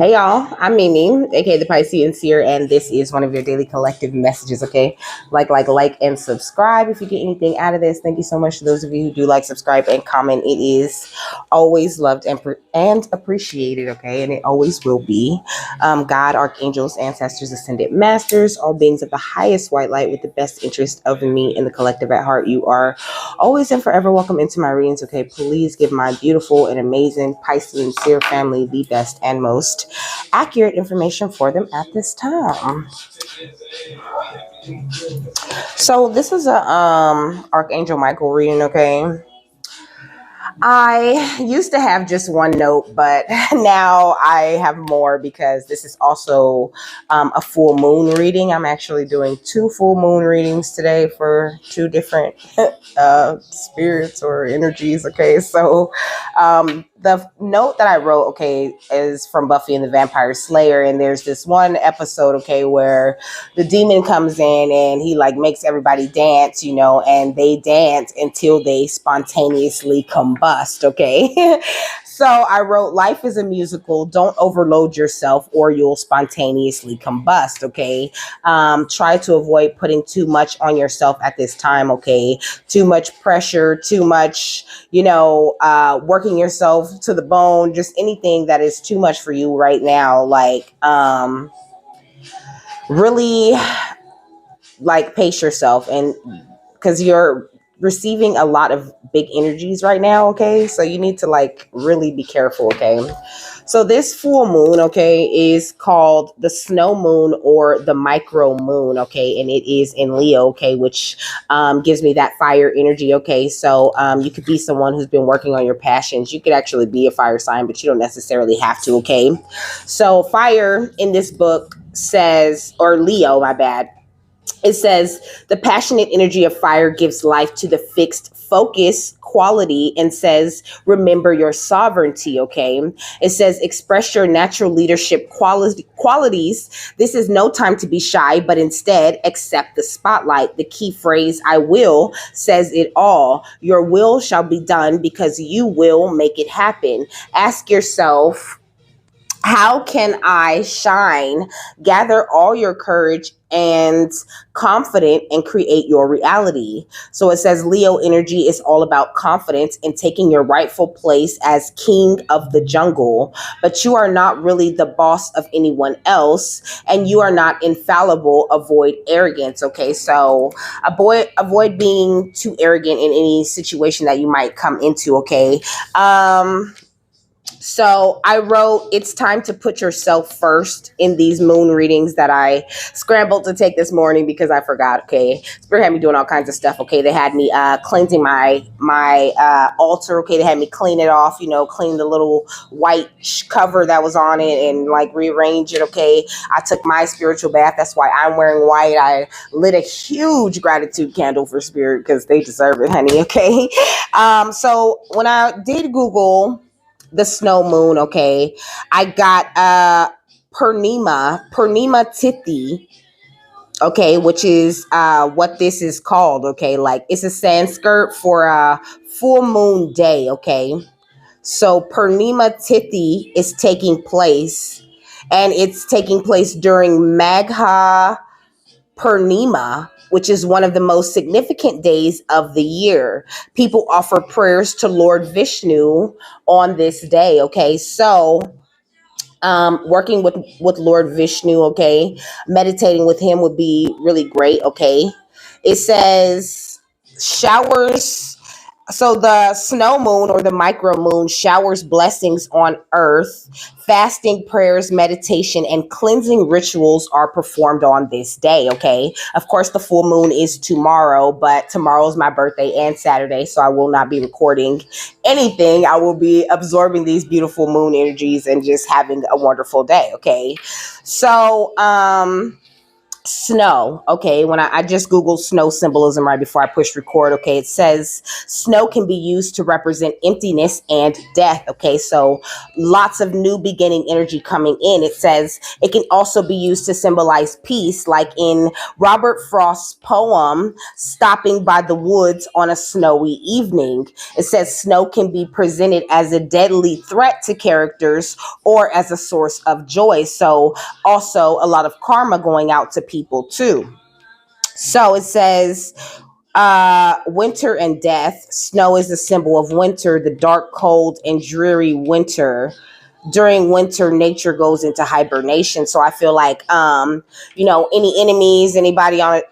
Hey y'all, I'm Mimi, aka the Piscean Seer, and this is one of your daily collective messages, okay? Like, and subscribe if you get anything out of this. Thank you so much to those of you who do like, subscribe, and comment. It is always loved and appreciated, okay? And it always will be. God, archangels, ancestors, ascended masters, all beings of the highest white light with the best interest of me and the collective at heart. You are always and forever welcome into my readings, okay? Please give my beautiful and amazing Piscean Seer family the best and most accurate information for them at this time. So this is a Archangel Michael reading, okay? I used to have just one note, but now I have more because this is also a full moon reading. I'm actually doing two full moon readings today for two different spirits or energies. Okay, so the note that I wrote, okay, is from Buffy and the Vampire Slayer, and there's this one episode, okay, where the demon comes in and he like makes everybody dance, and they dance until they spontaneously combust, okay? So I wrote, life is a musical. Don't overload yourself or you'll spontaneously combust, okay? Try to avoid putting too much on yourself at this time, okay? Too much pressure, too much, working yourself to the bone, just anything that is too much for you right now. Really pace yourself, and because you're receiving a lot of big energies right now, okay? So you need to really be careful, okay? So this full moon, okay, is called the snow moon or the micro moon, okay? And it is in Leo, okay, which gives me that fire energy, okay? So you could be someone who's been working on your passions. You could actually be a fire sign, but you don't necessarily have to, okay? So fire in this book says, or Leo, my bad, it says the passionate energy of fire gives life to the fixed focus quality and says, remember your sovereignty, okay? It says, express your natural leadership qualities. This is no time to be shy, but instead accept the spotlight. The key phrase, I will, says it all. Your will shall be done because you will make it happen. Ask yourself, how can I shine? Gather all your courage and confident and create your reality. So it says Leo energy is all about confidence and taking your rightful place as king of the jungle. But you are not really the boss of anyone else, and you are not infallible. Avoid arrogance. Okay, so avoid being too arrogant in any situation that you might come into. Okay. So I wrote, it's time to put yourself first in these moon readings that I scrambled to take this morning because I forgot, okay? Spirit had me doing all kinds of stuff, okay? They had me cleansing my altar, okay? They had me clean it off, clean the little white cover that was on it and rearrange it, okay? I took my spiritual bath. That's why I'm wearing white. I lit a huge gratitude candle for Spirit because they deserve it, honey, okay? So when I did Google the snow moon, okay, I got Purnima Tithi, okay, which is what this is called, okay? It's a Sanskrit for a full moon day, okay? So Purnima Tithi is taking place, and it's taking place during Magha Purnima, which is one of the most significant days of the year. People offer prayers to Lord Vishnu on this day, okay? So working with Lord Vishnu, okay, meditating with him would be really great, okay? It says showers. So the snow moon or the micro moon showers blessings on earth. Fasting, prayers, meditation, and cleansing rituals are performed on this day, okay? Of course, the full moon is tomorrow, but tomorrow's my birthday and Saturday, so I will not be recording anything. I will be absorbing these beautiful moon energies and just having a wonderful day, okay? So, Snow. Okay, when I just googled snow symbolism right before I pushed record. Okay, it says snow can be used to represent emptiness and death. Okay, so lots of new beginning energy coming in. It says it can also be used to symbolize peace, like in Robert Frost's poem Stopping by the Woods on a Snowy Evening. It says snow can be presented as a deadly threat to characters or as a source of joy. So also a lot of karma going out to people too. So it says winter and death. Snow is a symbol of winter, the dark, cold, and dreary winter. During winter, nature goes into hibernation. So I feel like any enemies, anybody on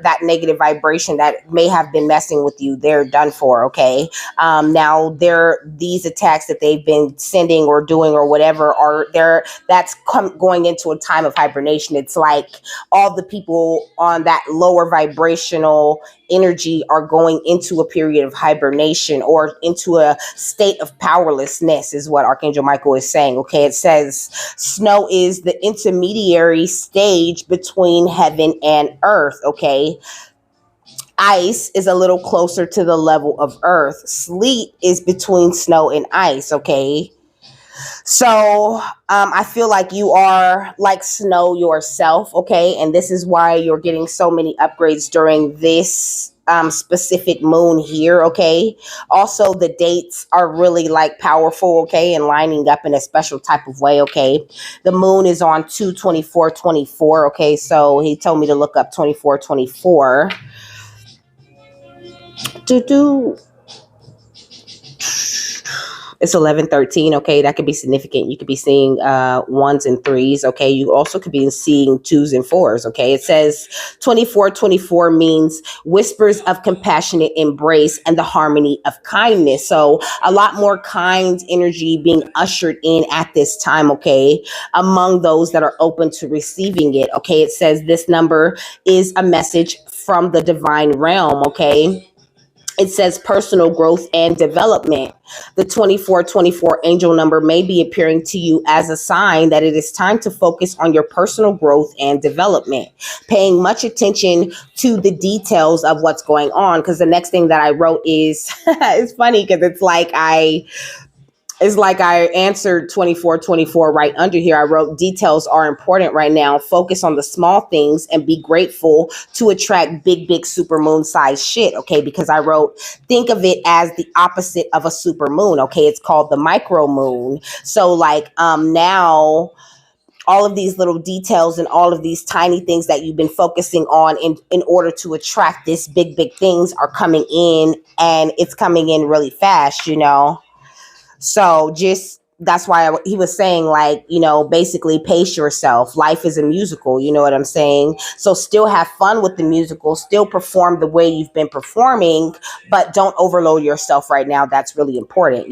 that negative vibration that may have been messing with you, they're done for. Okay. Now these attacks that they've been sending or doing or whatever are there, that's going into a time of hibernation. It's like all the people on that lower vibrational energy are going into a period of hibernation or into a state of powerlessness, is what Archangel Michael is saying. Okay, it says snow is the intermediary stage between heaven and earth. Okay, ice is a little closer to the level of earth. Sleet is between snow and ice. Okay, so I feel like you are like snow yourself, okay? And this is why you're getting so many upgrades during this specific moon here, okay? Also, the dates are really like powerful, okay? And lining up in a special type of way, okay? The moon is on 2/24/24, okay? So he told me to look up 24/24. Do do. It's 11/13. Okay, that could be significant. You could be seeing ones and threes. Okay, you also could be seeing twos and fours. Okay, it says 24/24 means whispers of compassionate embrace and the harmony of kindness. So a lot more kind energy being ushered in at this time. Okay, among those that are open to receiving it. Okay, it says this number is a message from the divine realm. Okay, it says personal growth and development. The 24/24 angel number may be appearing to you as a sign that it is time to focus on your personal growth and development, paying much attention to the details of what's going on. Because the next thing that I wrote is, it's funny because it's like I answered 24/24 right under here. I wrote details are important right now. Focus on the small things and be grateful to attract big super moon size shit. Okay. Because I wrote, think of it as the opposite of a super moon. Okay. It's called the micro moon. So like, now all of these little details and all of these tiny things that you've been focusing on in order to attract this big things are coming in, and it's coming in really fast. So just that's why he was saying, like, basically pace yourself. Life is a musical, you know what I'm saying? So still have fun with the musical, still perform the way you've been performing, but don't overload yourself right now. That's really important,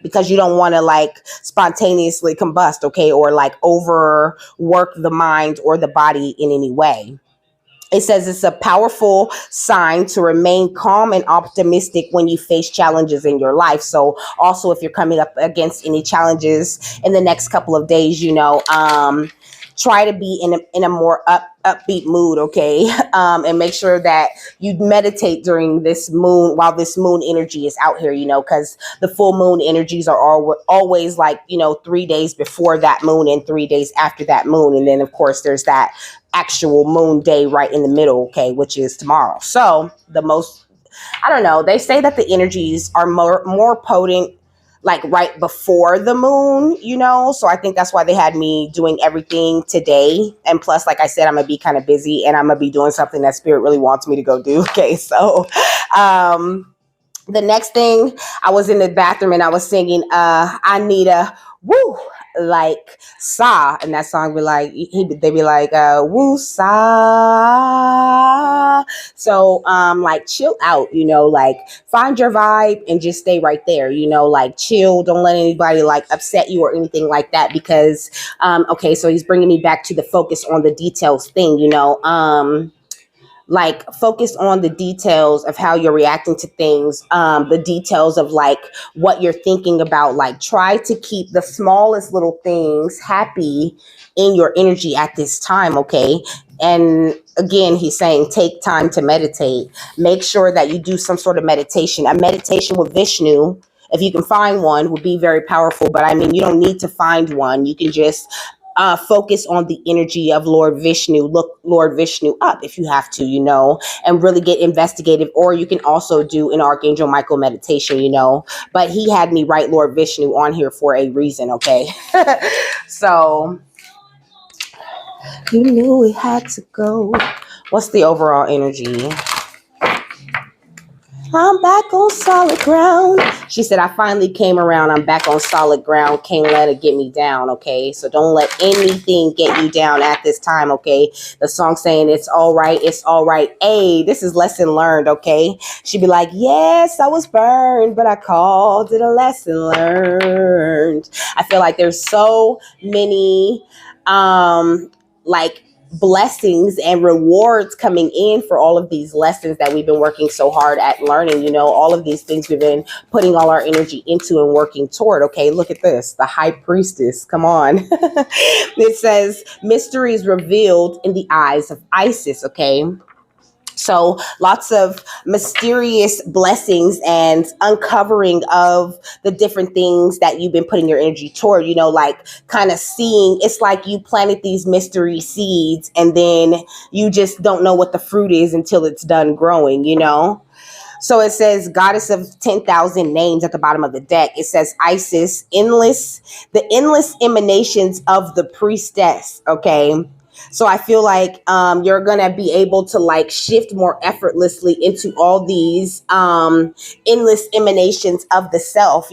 because you don't want to like spontaneously combust, okay, or like overwork the mind or the body in any way. It says it's a powerful sign to remain calm and optimistic when you face challenges in your life. So also if you're coming up against any challenges in the next couple of days, try to be in a more upbeat mood, okay? And make sure that you meditate during this moon, while this moon energy is out here, because the full moon energies are always like, 3 days before that moon and 3 days after that moon. And then of course there's that actual moon day right in the middle, okay, which is tomorrow. So I don't know, they say that the energies are more potent like right before the moon. So I think that's why they had me doing everything today. And plus, like I said, I'm gonna be kind of busy and I'm gonna be doing something that spirit really wants me to go do. Okay, so the next thing, I was in the bathroom and I was singing I need a woo, like sa, and that song be like, they be like woo sa. So like chill out, like find your vibe and just stay right there, like chill, don't let anybody like upset you or anything like that. Because okay, so he's bringing me back to the focus on the details thing, like focus on the details of how you're reacting to things, the details of like what you're thinking about. Like try to keep the smallest little things happy in your energy at this time, okay? And again, he's saying take time to meditate. Make sure that you do some sort of meditation. A meditation with Vishnu, if you can find one, would be very powerful. But I mean, you don't need to find one. You can just focus on the energy of Lord Vishnu. Look Lord Vishnu up if you have to, and really get investigative. Or you can also do an Archangel Michael meditation. But he had me write Lord Vishnu on here for a reason, okay? So you knew it had to go. What's the overall energy? I'm back on solid ground. She said, I finally came around. I'm back on solid ground. Can't let it get me down, okay? So don't let anything get you down at this time, okay? The song saying, it's all right, it's all right. Hey, this is lesson learned, okay? She'd be like, yes, I was burned, but I called it a lesson learned. I feel like there's so many, blessings and rewards coming in for all of these lessons that we've been working so hard at learning, all of these things we've been putting all our energy into and working toward. Okay, look at this, the high priestess, come on. It says mysteries revealed in the eyes of Isis. Okay, so lots of mysterious blessings and uncovering of the different things that you've been putting your energy toward, like kind of seeing. It's like you planted these mystery seeds and then you just don't know what the fruit is until it's done growing, So it says goddess of 10,000 names at the bottom of the deck. It says Isis, the endless emanations of the priestess. Okay. So I feel like you're going to be able to shift more effortlessly into all these endless emanations of the self,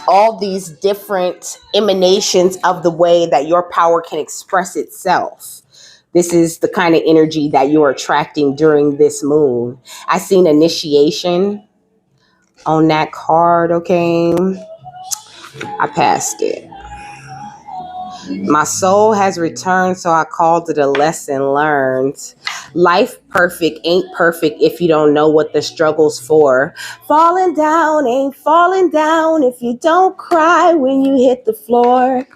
all these different emanations of the way that your power can express itself. This is the kind of energy that you're attracting during this moon. I seen initiation on that card. Okay. I passed it. My soul has returned, so I called it a lesson learned. Life perfect ain't perfect if you don't know what the struggle's for. Falling down ain't falling down if you don't cry when you hit the floor.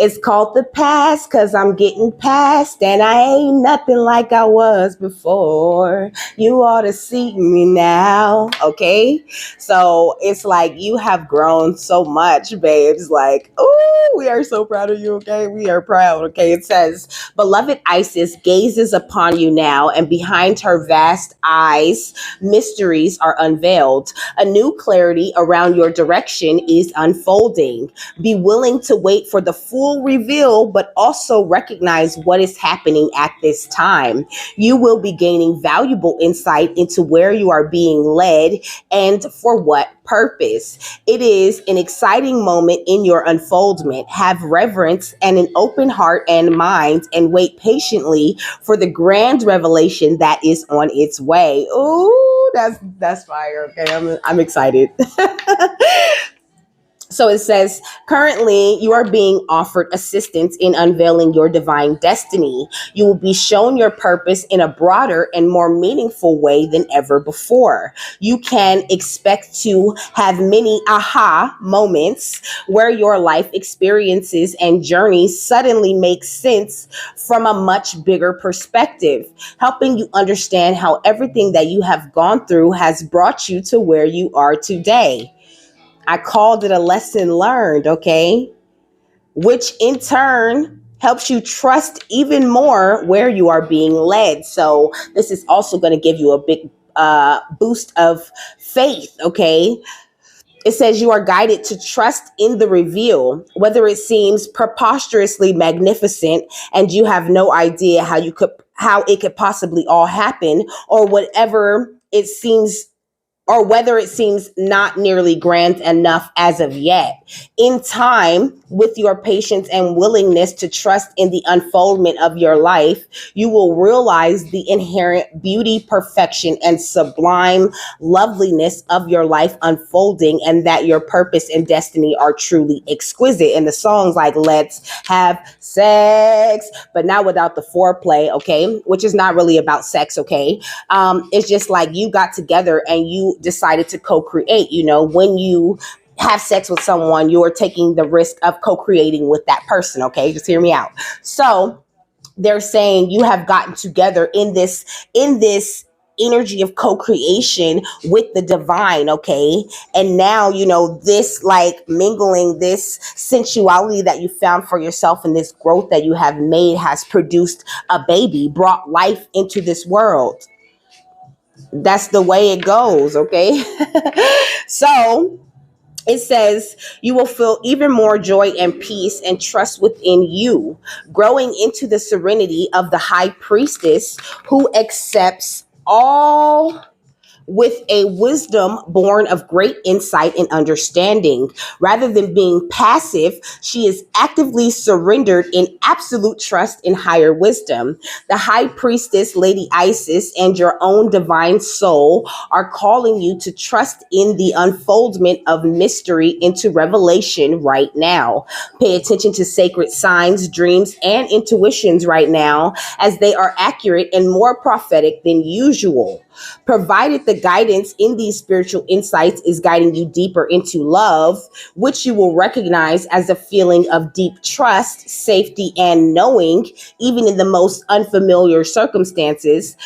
It's called the past because I'm getting past and I ain't nothing like I was before. You ought to see me now. Okay. So it's like you have grown so much, babes. Like, oh, we are so proud of you. Okay. We are proud. Okay. It says, beloved Isis gazes upon you now, and behind her vast eyes, mysteries are unveiled. A new clarity around your direction is unfolding. Be willing to wait for the full reveal, but also recognize what is happening at this time. You will be gaining valuable insight into where you are being led and for what purpose. It is an exciting moment in your unfoldment. Have reverence and an open heart and mind, and wait patiently for the grand revelation that is on its way. Ooh, that's fire. Okay, I'm excited. So it says, currently you are being offered assistance in unveiling your divine destiny. You will be shown your purpose in a broader and more meaningful way than ever before. You can expect to have many aha moments where your life experiences and journeys suddenly make sense from a much bigger perspective, helping you understand how everything that you have gone through has brought you to where you are today. I called it a lesson learned, okay? Which in turn helps you trust even more where you are being led. So this is also going to give you a big boost of faith, okay? It says you are guided to trust in the reveal, whether it seems preposterously magnificent and you have no idea how it could possibly all happen, or whether it seems not nearly grand enough as of yet. In time, with your patience and willingness to trust in the unfoldment of your life, you will realize the inherent beauty, perfection, and sublime loveliness of your life unfolding, and that your purpose and destiny are truly exquisite. And the song's like, let's have sex, but not without the foreplay, okay? Which is not really about sex, okay? It's just like you got together and you decided to co-create, when you have sex with someone, you're taking the risk of co-creating with that person. Okay, just hear me out. So they're saying you have gotten together in this energy of co-creation with the divine. Okay, and now this like mingling, this sensuality that you found for yourself and this growth that you have made has produced a baby, brought life into this world. That's the way it goes. Okay. So it says you will feel even more joy and peace and trust within you, growing into the serenity of the high priestess who accepts all with a wisdom born of great insight and understanding. Rather than being passive, she is actively surrendered in absolute trust in higher wisdom. The high priestess, Lady Isis, and your own divine soul are calling you to trust in the unfoldment of mystery into revelation right now. Pay attention to sacred signs, dreams, and intuitions right now, as they are accurate and more prophetic than usual. Provided the guidance in these spiritual insights is guiding you deeper into love, which you will recognize as a feeling of deep trust, safety, and knowing, even in the most unfamiliar circumstances,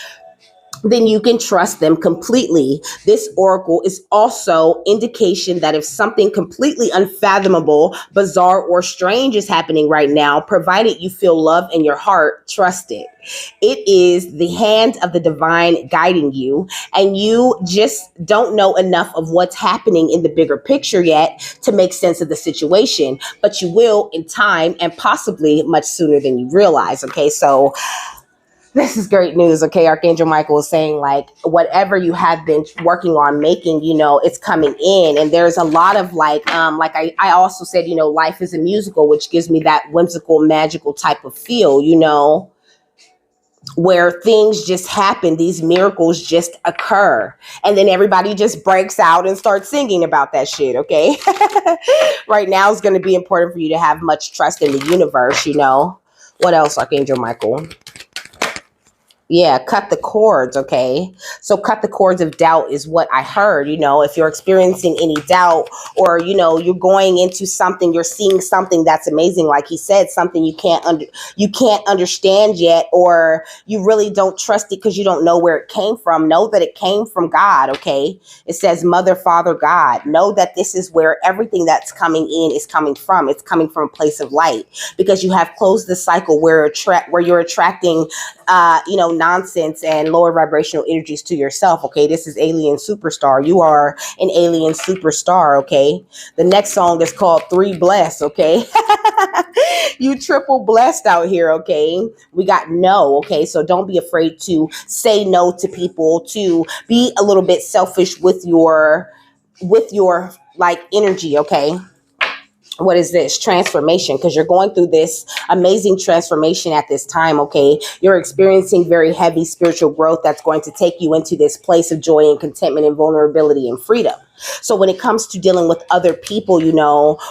then you can trust them completely. This oracle is also indication that if something completely unfathomable, bizarre, or strange is happening right now, provided you feel love in your heart, trust it. It is the hand of the divine guiding you, and you just don't know enough of what's happening in the bigger picture yet to make sense of the situation, but you will in time, and possibly much sooner than you realize. Okay, so this is great news. Okay, Archangel Michael is saying, like, whatever you have been working on making, it's coming in. And there's a lot of I also said, life is a musical, which gives me that whimsical, magical type of feel, where things just happen, these miracles just occur, and then everybody just breaks out and starts singing about that shit. Okay. Right now is going to be important for you to have much trust in the universe. What else, Archangel Michael? Yeah, cut the cords, okay? So cut the cords of doubt is what I heard. If you're experiencing any doubt, or you're going into something, you're seeing something that's amazing, like he said, something you can't understand yet, or you really don't trust it because you don't know where it came from. Know that it came from God, okay? It says Mother, Father, God. Know that this is where everything that's coming in is coming from. It's coming from a place of light, because you have closed the cycle where you're attracting nonsense and lower vibrational energies to yourself. Okay, this is Alien Superstar. You are an alien superstar. Okay, the next song is called Three Blessed. Okay, you triple blessed out here. Okay, we got no. Okay, so don't be afraid to say no to people, to be a little bit selfish with your like energy. Okay. What is this? Transformation, because you're going through this amazing transformation at this time. Okay, you're experiencing very heavy spiritual growth that's going to take you into this place of joy and contentment and vulnerability and freedom. So when it comes to dealing with other people,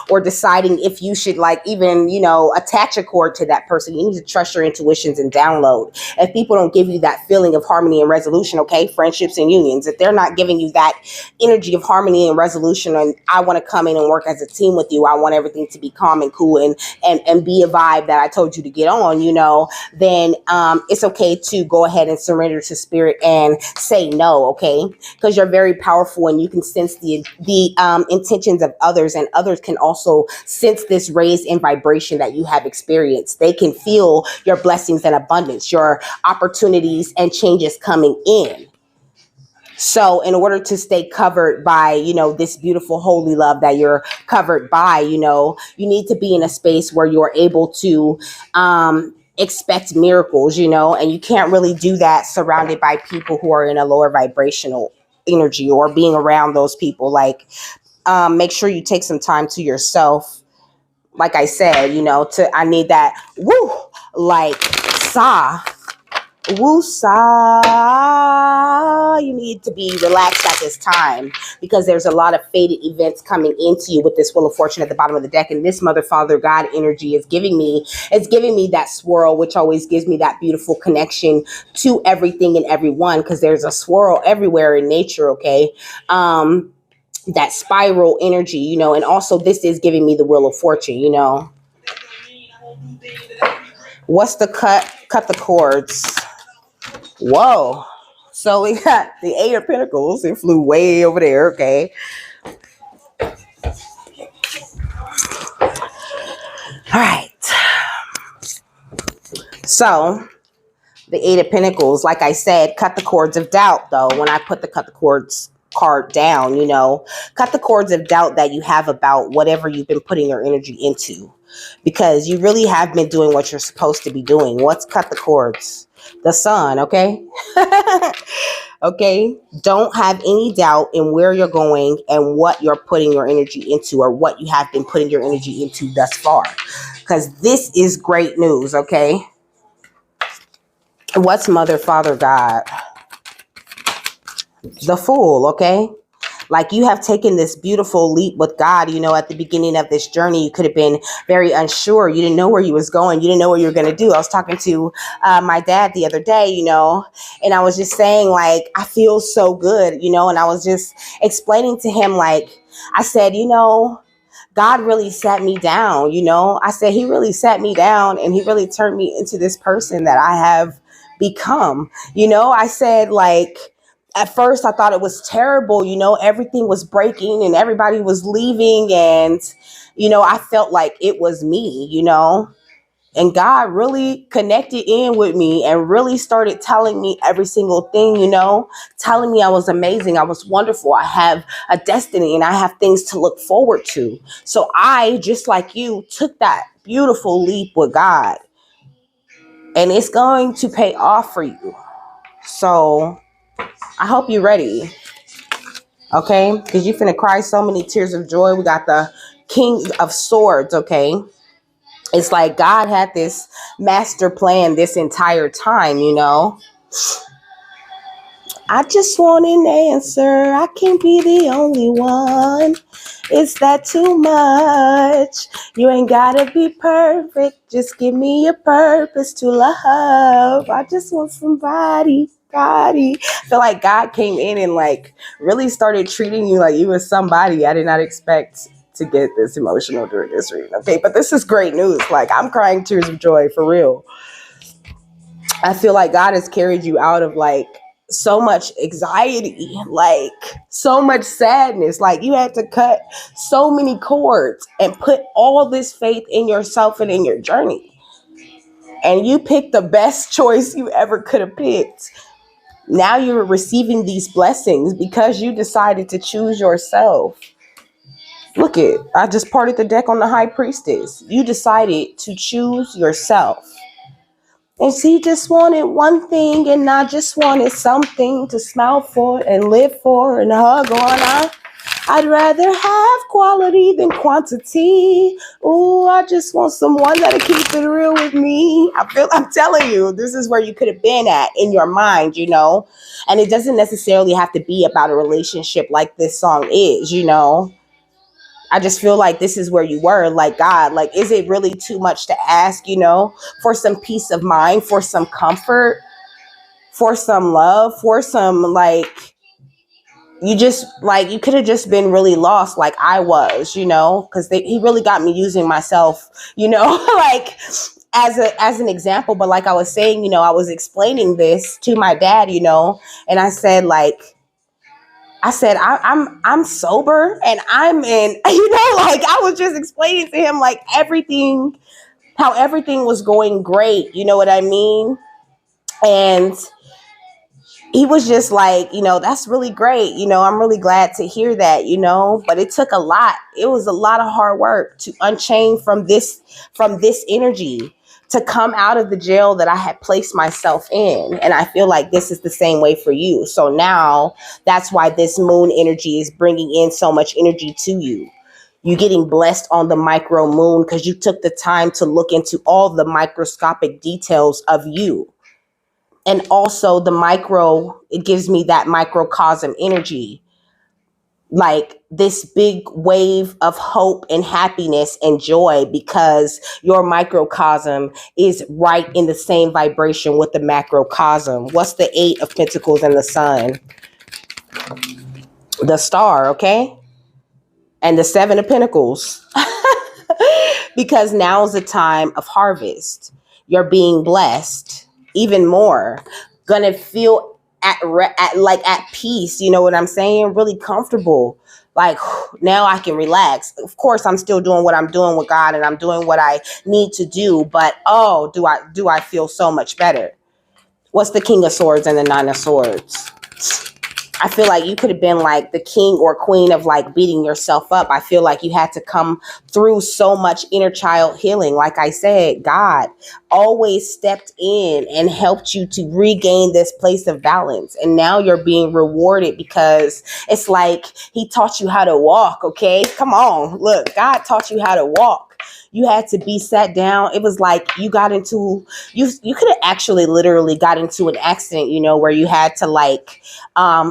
or deciding if you should even attach a cord to that person, you need to trust your intuitions and download. If people don't give you that feeling of harmony and resolution, okay, friendships and unions, if they're not giving you that energy of harmony and resolution, and I want to come in and work as a team with you, I want everything to be calm and cool and be a vibe that I told you to get on, then it's okay to go ahead and surrender to spirit and say no, okay? Because you're very powerful, and you can sense the intentions of others, and others can also sense this raise in vibration that you have experienced. They can feel your blessings and abundance, your opportunities and changes coming in. So in order to stay covered by, this beautiful holy love that you're covered by, you need to be in a space where you're able to expect miracles, and you can't really do that surrounded by people who are in a lower vibrational energy, or being around those people. Make sure you take some time to yourself. Like I said, I need that you need to be relaxed at this time, because there's a lot of fated events coming into you with this Wheel of Fortune at the bottom of the deck, and this Mother, Father, God energy is giving me that swirl, which always gives me that beautiful connection to everything and everyone, because there's a swirl everywhere in nature. Okay. that spiral energy, you know, and also this is giving me the Wheel of Fortune, you know. What's the cut the cords? Whoa. So we got the Eight of Pentacles. It flew way over there, okay? All right. So the Eight of Pentacles, like I said, cut the cords of doubt, though. When I put the cut the cords card down, you know, cut the cords of doubt that you have about whatever you've been putting your energy into, because you really have been doing what you're supposed to be doing. What's cut the cords? The sun, okay? Okay? Don't have any doubt in where you're going and what you're putting your energy into, or what you have been putting your energy into thus far. Because this is great news, okay? What's Mother, Father, God? The Fool, okay? Like, you have taken this beautiful leap with God. You know, at the beginning of this journey, you could have been very unsure. You didn't know where you was going. You didn't know what you were going to do. I was talking to my dad the other day, you know, and I was just saying, like, I feel so good, you know, and I was just explaining to him, like, I said, you know, God really sat me down, you know. I said, he really sat me down and he really turned me into this person that I have become. You know, I said, like, at first I thought it was terrible, you know, everything was breaking and everybody was leaving, and, you know, I felt like it was me, you know. And God really connected in with me and really started telling me every single thing, you know, telling me I was amazing, I was wonderful, I have a destiny, and I have things to look forward to. So I, just like you, took that beautiful leap with God, and it's going to pay off for you. So I hope you're ready, okay? Because you're finna cry so many tears of joy. We got the King of Swords, okay? It's like God had this master plan this entire time, you know. I just want an answer. I can't be the only one. Is that too much? You ain't gotta be perfect. Just give me a purpose to love. I just want somebody. I feel like God came in and like really started treating you like you were somebody. I did not expect to get this emotional during this reading. Okay, but this is great news. Like, I'm crying tears of joy for real. I feel like God has carried you out of like so much anxiety, like so much sadness. Like, you had to cut so many cords and put all this faith in yourself and in your journey. And you picked the best choice you ever could have picked. Now you're receiving these blessings because you decided to choose yourself. Look it, I just parted the deck on the High Priestess. You decided to choose yourself. And she just wanted one thing, and I just wanted something to smile for and live for and hug on. I'd rather have quality than quantity. Ooh, I just want someone that'll keep it real with me. I'm telling you, this is where you could have been at in your mind, you know. And it doesn't necessarily have to be about a relationship like this song is, you know. I just feel like this is where you were. Like, God, like, is it really too much to ask, you know, for some peace of mind, for some comfort, for some love, for some, like, you just, like, you could have just been really lost like I was, you know, because he really got me using myself, you know, like, as an example. But like I was saying, you know, I was explaining this to my dad, you know, and I said, I'm sober and I'm in, you know, like, I was just explaining to him like everything, how everything was going great. You know what I mean? And he was just like, you know, that's really great. You know, I'm really glad to hear that, you know, but it took a lot. It was a lot of hard work to unchain from this energy, to come out of the jail that I had placed myself in. And I feel like this is the same way for you. So now that's why this moon energy is bringing in so much energy to you. You're getting blessed on the micro moon because you took the time to look into all the microscopic details of you. And also the micro, it gives me that microcosm energy, like this big wave of hope and happiness and joy, because your microcosm is right in the same vibration with the macrocosm. What's the Eight of Pentacles and the Sun? The Star, okay? and the Seven of Pentacles. Because now is the time of harvest. You're being blessed even more. Gonna feel at peace. You know what I'm saying? Really comfortable. Like now I can relax. Of course, I'm still doing what I'm doing with God, and I'm doing what I need to do. But oh, do I feel so much better? What's the King of Swords and the Nine of Swords? I feel like you could have been like the king or queen of like beating yourself up. I feel like you had to come through so much inner child healing. Like I said, God always stepped in and helped you to regain this place of balance. And now you're being rewarded because it's like he taught you how to walk. Okay, come on. Look, God taught you how to walk. You had to be sat down. It was like you got into, you could have actually literally got into an accident, you know, where you had to like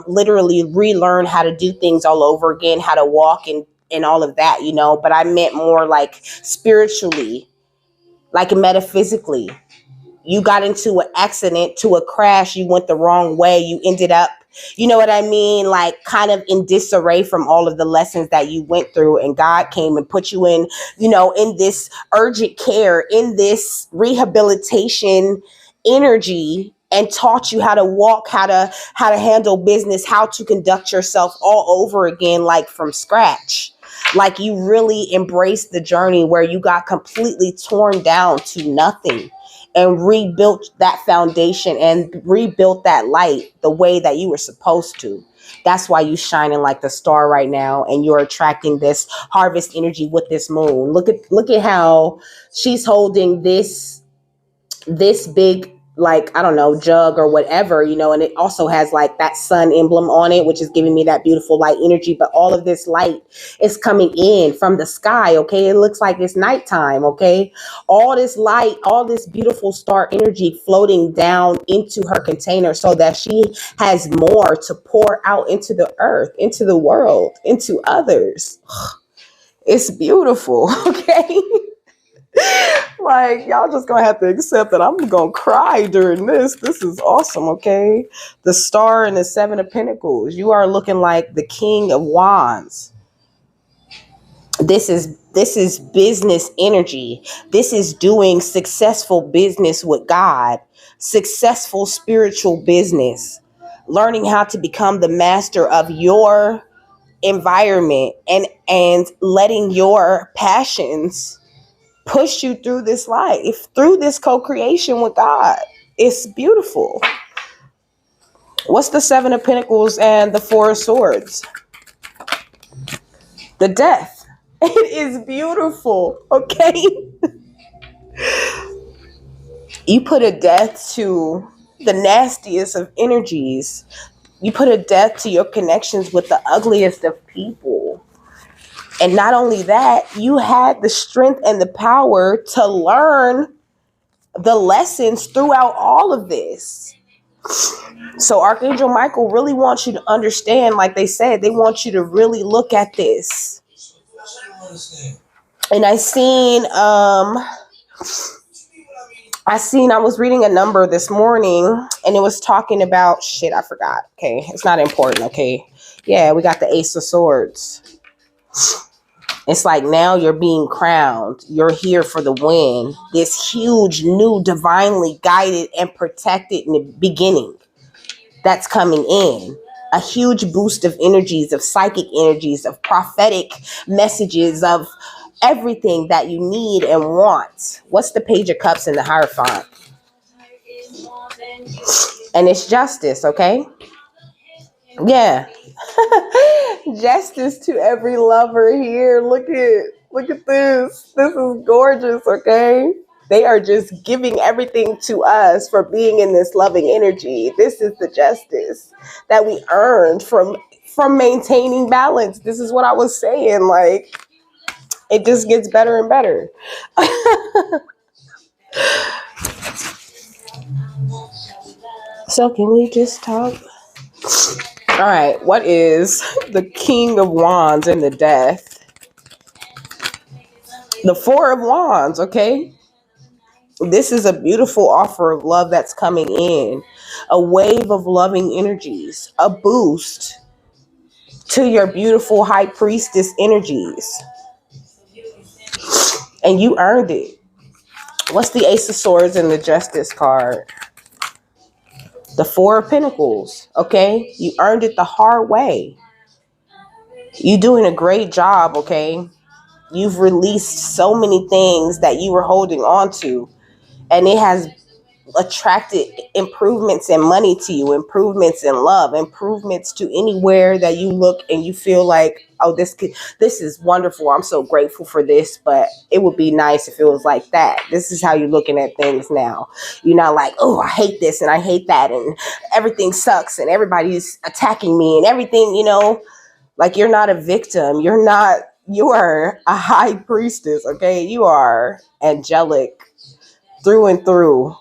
literally relearn how to do things all over again, how to walk and all of that, you know. But I meant more like spiritually, like metaphysically. You got into an accident, to a crash, you went the wrong way, you ended up, you know what I mean, like kind of in disarray from all of the lessons that you went through, and God came and put you in, you know, in this urgent care, in this rehabilitation energy, and taught you how to walk, how to handle business, how to conduct yourself all over again, like from scratch. Like you really embraced the journey where you got completely torn down to nothing and rebuilt that foundation and rebuilt that light the way that you were supposed to. That's why you shining like the star right now, and you're attracting this harvest energy with this moon. Look at how she's holding this big, like, I don't know, jug or whatever, you know, and it also has like that sun emblem on it, which is giving me that beautiful light energy. But all of this light is coming in from the sky. Okay. It looks like it's nighttime. Okay. All this light, all this beautiful star energy floating down into her container so that she has more to pour out into the earth, into the world, into others. It's beautiful. Okay. Like, y'all just gonna have to accept that I'm gonna cry during this. This is awesome, okay? The Star and the Seven of Pentacles. You are looking like the King of Wands. This is business energy. This is doing successful business with God. Successful spiritual business. Learning how to become the master of your environment and letting your passions push you through this life, through this co-creation with God. It's beautiful. What's the Seven of Pentacles and the Four of Swords? The Death. It is beautiful, okay? You put a death to the nastiest of energies. You put a death to your connections with the ugliest of people. And not only that, you had the strength and the power to learn the lessons throughout all of this. So Archangel Michael really wants you to understand, like they said, they want you to really look at this. And I was reading a number this morning, and it was talking about shit, I forgot. Okay, it's not important, okay? Yeah, we got the Ace of Swords. It's like now you're being crowned. You're here for the win. This huge, new, divinely guided and protected beginning that's coming in. A huge boost of energies, of psychic energies, of prophetic messages, of everything that you need and want. What's the Page of Cups in the Hierophant? And it's justice, okay? Yeah. Justice to every lover here. Look at this. This is gorgeous, okay? They are just giving everything to us for being in this loving energy. This is the justice that we earned from maintaining balance. This is what I was saying. Like, it just gets better and better. So can we just talk? All right, what is the King of Wands and the Death? The Four of Wands, okay? This is a beautiful offer of love that's coming in. A wave of loving energies, a boost to your beautiful high priestess energies. And you earned it. What's the Ace of Swords and the Justice card? The Four of Pentacles. Okay? You earned it the hard way. You're doing a great job, okay? You've released so many things that you were holding on to, and it has attracted improvements in money to you, improvements in love, improvements to anywhere that you look and you feel like, oh, this is wonderful. I'm so grateful for this, but it would be nice if it was like that. This is how you're looking at things now. You're not like, oh, I hate this and I hate that and everything sucks and everybody's attacking me and everything, like you're not a victim. You are a high priestess, okay? You are angelic through and through.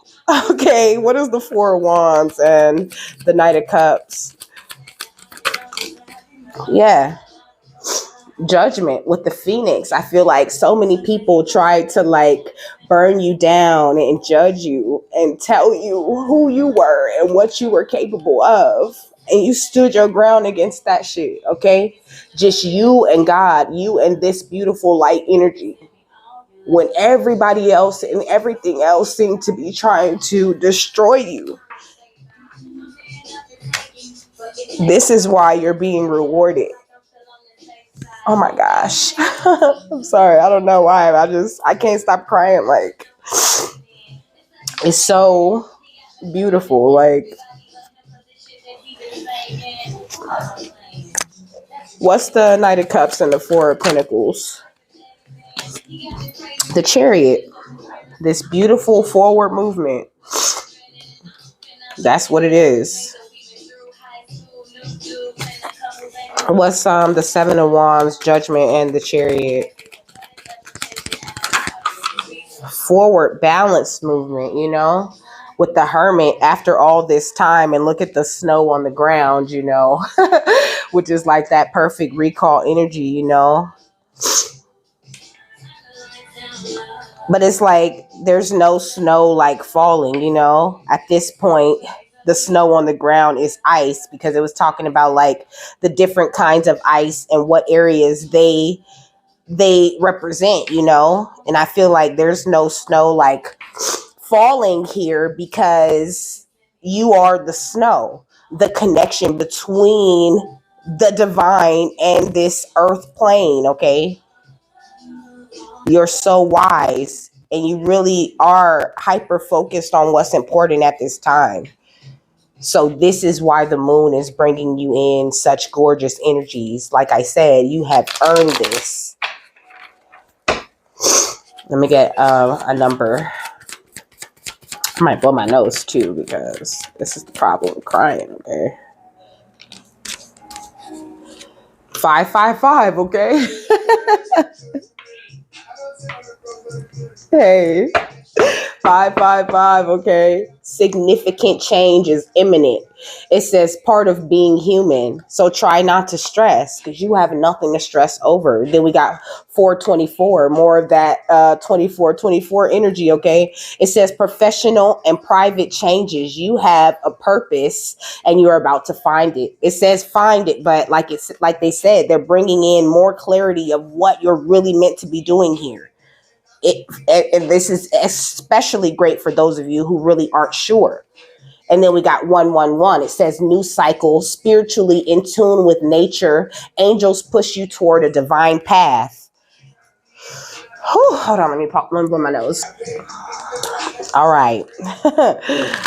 Okay, what is the Four of Wands and the Knight of Cups? Yeah. Judgment with the Phoenix. I feel like so many people tried to like burn you down and judge you and tell you who you were and what you were capable of. And you stood your ground against that shit, okay? Just you and God, you and this beautiful light energy. When everybody else and everything else seemed to be trying to destroy you. This is why you're being rewarded. Oh my gosh. I'm sorry. I don't know why. I can't stop crying. Like, it's so beautiful. Like, what's the Knight of Cups and the Four of Pentacles? The Chariot. This beautiful forward movement. That's what it is. What's the Seven of Wands, Judgment, and the Chariot? Forward balance movement, with the Hermit after all this time, and look at the snow on the ground, which is like that perfect recall energy, But it's like there's no snow like falling, At this point, the snow on the ground is ice, because it was talking about like the different kinds of ice and what areas they represent, And I feel like there's no snow like falling here because you are the snow, the connection between the divine and this earth plane, okay? You're so wise and you really are hyper focused on what's important at this time. So this is why the moon is bringing you in such gorgeous energies. Like I said, you have earned this. Let me get a number. I might blow my nose too, because this is the problem with crying, okay? 555, okay? Hey, 555, okay? Significant change is imminent. It says part of being human. So try not to stress, because you have nothing to stress over. Then we got 424, more of that 24 energy, okay? It says professional and private changes. You have a purpose and you're about to find it. It says find it, but like they said, they're bringing in more clarity of what you're really meant to be doing here. And this is especially great for those of you who really aren't sure. And then we got 111. It says new cycle, spiritually in tune with nature. Angels push you toward a divine path. Whew, hold on, let me blow my nose. All right. I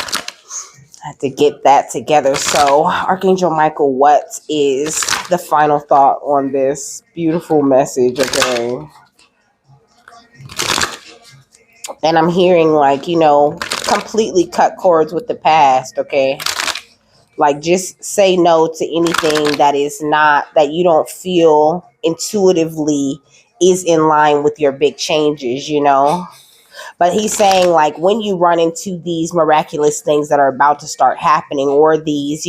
have to get that together. So, Archangel Michael, what is the final thought on this beautiful message? Okay. And I'm hearing like, completely cut cords with the past, okay? Like just say no to anything that you don't feel intuitively is in line with your big changes, But he's saying, like, when you run into these miraculous things that are about to start happening, or these,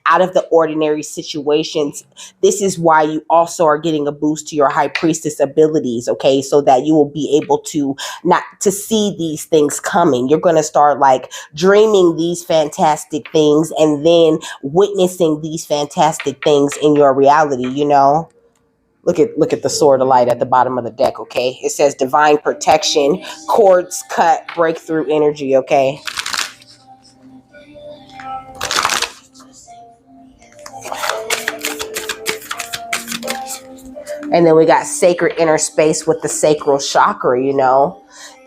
out of the ordinary situations, this is why you also are getting a boost to your high priestess abilities, okay? So that you will be able to not to see these things coming. You're going to start like dreaming these fantastic things and then witnessing these fantastic things in your reality, Look at the sword of light at the bottom of the deck, okay? It says divine protection, cords cut, breakthrough energy, okay? And then we got sacred inner space with the sacral chakra,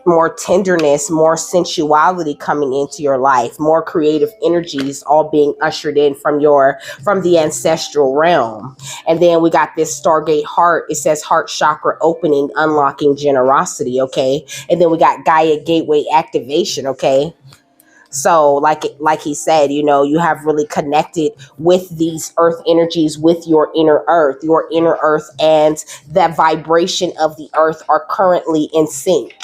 more tenderness, more sensuality coming into your life, more creative energies all being ushered in from the ancestral realm. And then we got this Stargate heart. It says heart chakra opening, unlocking generosity, okay? And then we got Gaia gateway activation, okay? So like he said, you have really connected with these earth energies, with your inner earth. Your inner earth and the vibration of the earth are currently in sync.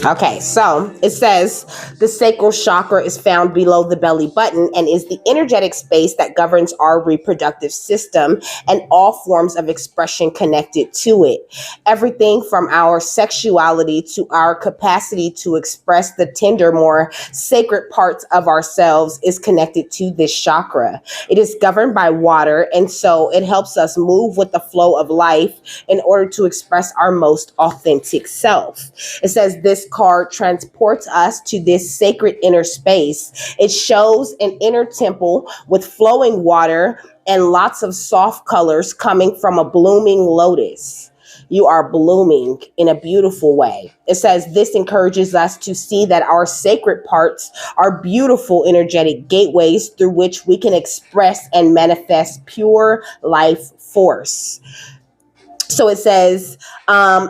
Okay, so it says the sacral chakra is found below the belly button and is the energetic space that governs our reproductive system and all forms of expression connected to it. Everything from our sexuality to our capacity to express the tender, more sacred parts of ourselves is connected to this chakra. It is governed by water, and so it helps us move with the flow of life in order to express our most authentic self. It says this card transports us to this sacred inner space. It shows an inner temple with flowing water and lots of soft colors coming from a blooming lotus. You are blooming in a beautiful way. It says this encourages us to see that our sacred parts are beautiful energetic gateways through which we can express and manifest pure life force. So it says,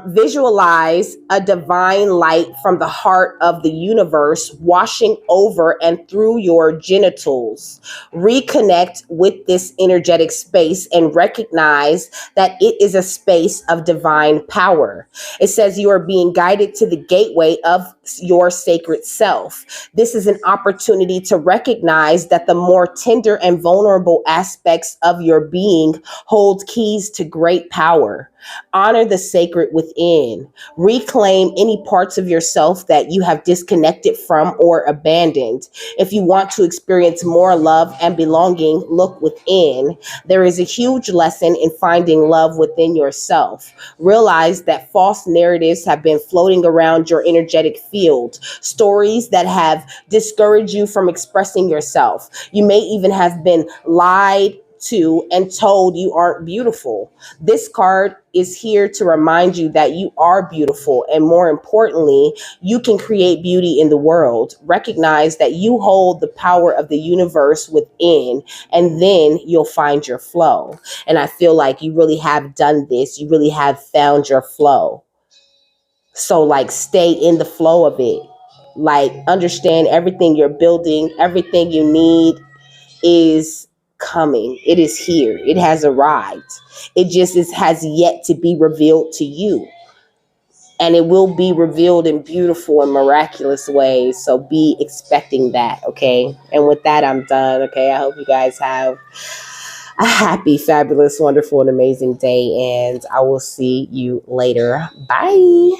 visualize a divine light from the heart of the universe washing over and through your genitals. Reconnect with this energetic space and recognize that it is a space of divine power. It says you are being guided to the gateway of your sacred self. This is an opportunity to recognize that the more tender and vulnerable aspects of your being hold keys to great power. Honor the sacred within. Reclaim any parts of yourself that you have disconnected from or abandoned. If you want to experience more love and belonging, look within. There is a huge lesson in finding love within yourself. Realize that false narratives have been floating around your energetic field, stories that have discouraged you from expressing yourself. You may even have been lied to and told you aren't beautiful. This card is here to remind you that you are beautiful, and more importantly, you can create beauty in the world. Recognize that you hold the power of the universe within, and then you'll find your flow. And I feel like you really have done this. You really have found your flow. So like stay in the flow of it. Like understand everything you're building, everything you need is coming. It is here. It has arrived. It just has yet to be revealed to you. And it will be revealed in beautiful and miraculous ways. So be expecting that, okay? And with that, I'm done, okay? I hope you guys have a happy, fabulous, wonderful, and amazing day. And I will see you later. Bye.